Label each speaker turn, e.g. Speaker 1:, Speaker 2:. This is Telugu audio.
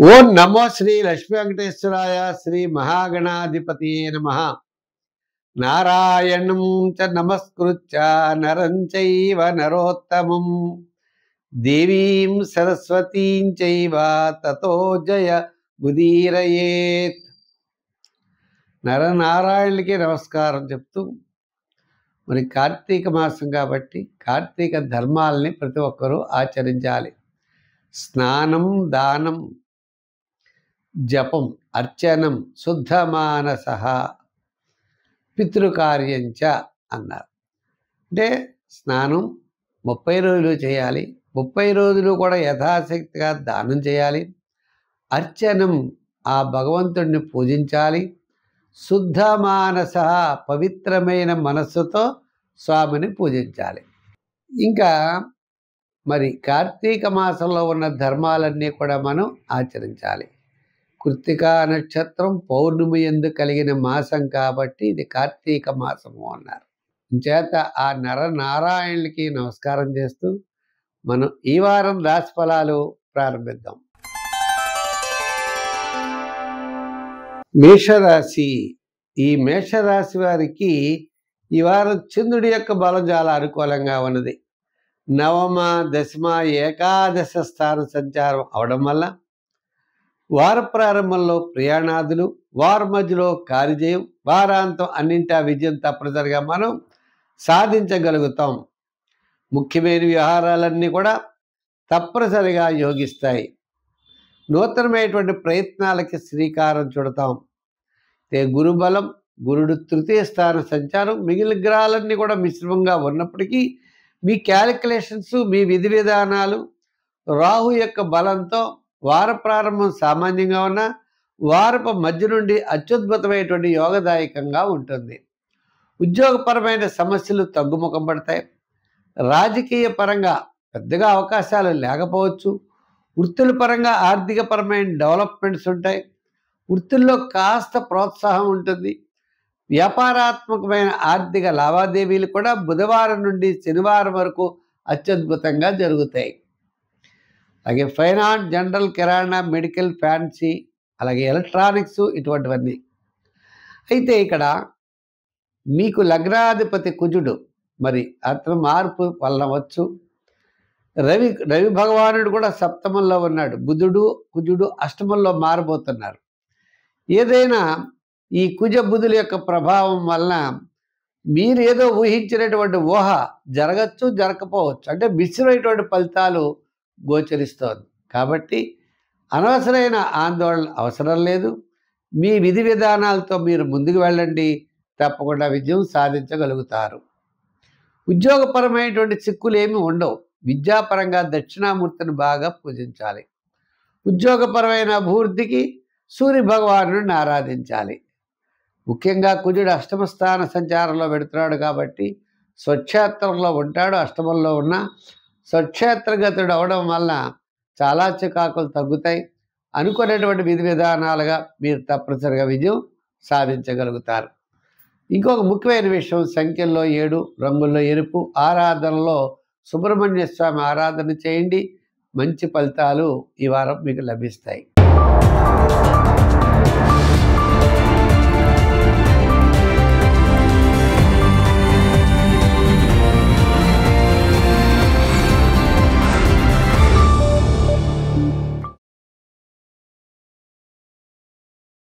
Speaker 1: ఓం నమో శ్రీ లక్ష్మీ వెంకటేశ్వరాయ శ్రీ మహాగణాధిపతి నమః. నారాయణం చ నమస్కృత్య నరం చైవ నరోత్తమం దేవీం సరస్వతీం చైవ తతో జయ ముదీరయేత్. నరనారాయణులకి నమస్కారం చెప్తూ, మరి కార్తీక మాసం కాబట్టి కార్తీక ధర్మాలని ప్రతి ఒక్కరూ ఆచరించాలి. స్నానం, దానం, జపం, అర్చనం, శుద్ధమానస, పితృకార్యంచ అన్నారు. అంటే స్నానం 30 రోజులు చేయాలి. 30 రోజులు కూడా యథాశక్తిగా దానం చేయాలి. అర్చనం, ఆ భగవంతుడిని పూజించాలి. శుద్ధమానస, పవిత్రమైన మనస్సుతో స్వామిని పూజించాలి. ఇంకా మరి కార్తీక మాసంలో ఉన్న ధర్మాలన్నీ కూడా మనం ఆచరించాలి. కృత్తికా నక్షత్రం పౌర్ణమి యందు కలిగిన మాసం కాబట్టి ఇది కార్తీక మాసము అన్నారు. చేత ఆ నరనారాయణులకి నమస్కారం చేస్తూ మనం ఈ వారం రాశి ఫలాలు ప్రారంభిద్దాం. మేషరాశి. ఈ మేషరాశి వారికి ఈ వారం చంద్రుడి యొక్క బలం చాలా అనుకూలంగా ఉన్నది. నవమ, దశమ, ఏకాదశ స్థాన సంచారం అవడం వల్ల వార ప్రారంభంలో ప్రయాణాదులు, వార మధ్యలో కార్యజయం, వారాంతం అన్నింటా విజయం తప్పనిసరిగా మనం సాధించగలుగుతాం. ముఖ్యమైన వ్యవహారాలన్నీ కూడా తప్పనిసరిగా యోగిస్తాయి. నూతనమైనటువంటి ప్రయత్నాలకి శ్రీకారం చుడతాం. గురుబలం, గురుడు తృతీయ స్థాన సంచారం, మిగిలిన గ్రహాలన్నీ కూడా మిశ్రమంగా ఉన్నప్పటికీ మీ క్యాలిక్యులేషన్స్, మీ విధి విధానాలు రాహు యొక్క బలంతో వార ప్రారంభం సామాన్యంగా ఉన్న వారపు మధ్య నుండి అత్యద్భుతమైనటువంటి యోగదాయకంగా ఉంటుంది. ఉద్యోగపరమైన సమస్యలు తగ్గుముఖం పడతాయి. రాజకీయ పరంగా పెద్దగా అవకాశాలు లేకపోవచ్చు. వృత్తుల పరంగా ఆర్థికపరమైన డెవలప్మెంట్స్ ఉంటాయి. వృత్తుల్లో కాస్త ప్రోత్సాహం ఉంటుంది. వ్యాపారాత్మకమైన ఆర్థిక లావాదేవీలు కూడా బుధవారం నుండి శనివారం వరకు అత్యద్భుతంగా జరుగుతాయి. అలాగే ఫైనాన్స్, జనరల్, కిరాణా, మెడికల్, ఫ్యాన్సీ, అలాగే ఎలక్ట్రానిక్స్, ఇటువంటివన్నీ. అయితే ఇక్కడ మీకు లగ్నాధిపతి కుజుడు, మరి అతను మార్పు వల్లవచ్చు. రవి భగవానుడు కూడా సప్తమంలో ఉన్నాడు. బుధుడు, కుజుడు అష్టమంలో మారబోతున్నారు. ఏదైనా ఈ కుజ బుధుల యొక్క ప్రభావం వలన మీరు ఏదో ఊహించినటువంటి ఊహ జరగచ్చు, జరగకపోవచ్చు. అంటే మిశ్రమైనటువంటి ఫలితాలు గోచరిస్తోంది. కాబట్టి అనవసరమైన ఆందోళన అవసరం లేదు. మీ విధి విధానాలతో మీరు ముందుకు వెళ్ళండి, తప్పకుండా విజయం సాధించగలుగుతారు. ఉద్యోగపరమైనటువంటి చిక్కులు ఏమి ఉండవు. విద్యాపరంగా దక్షిణామూర్తిని బాగా పూజించాలి. ఉద్యోగపరమైన అభివృద్ధికి సూర్య భగవానుడిని ఆరాధించాలి. ముఖ్యంగా కుజుడు అష్టమ స్థాన సంచారంలో పెడుతున్నాడు కాబట్టి స్వక్షేత్రంలో ఉంటాడు. అష్టమంలో ఉన్న స్వక్షేత్రగతుడు అవడం వల్ల చాలా చికాకులు తగ్గుతాయి. అనుకునేటువంటి విధి విధానాలుగా మీరు తప్పనిసరిగా విజయం సాధించగలుగుతారు. ఇంకొక ముఖ్యమైన విషయం, సంఖ్యల్లో 7, రంగుల్లో ఎరుపు. ఆరాధనలో సుబ్రహ్మణ్య స్వామి ఆరాధన చేయండి. మంచి ఫలితాలు ఈ వారం మీకు లభిస్తాయి.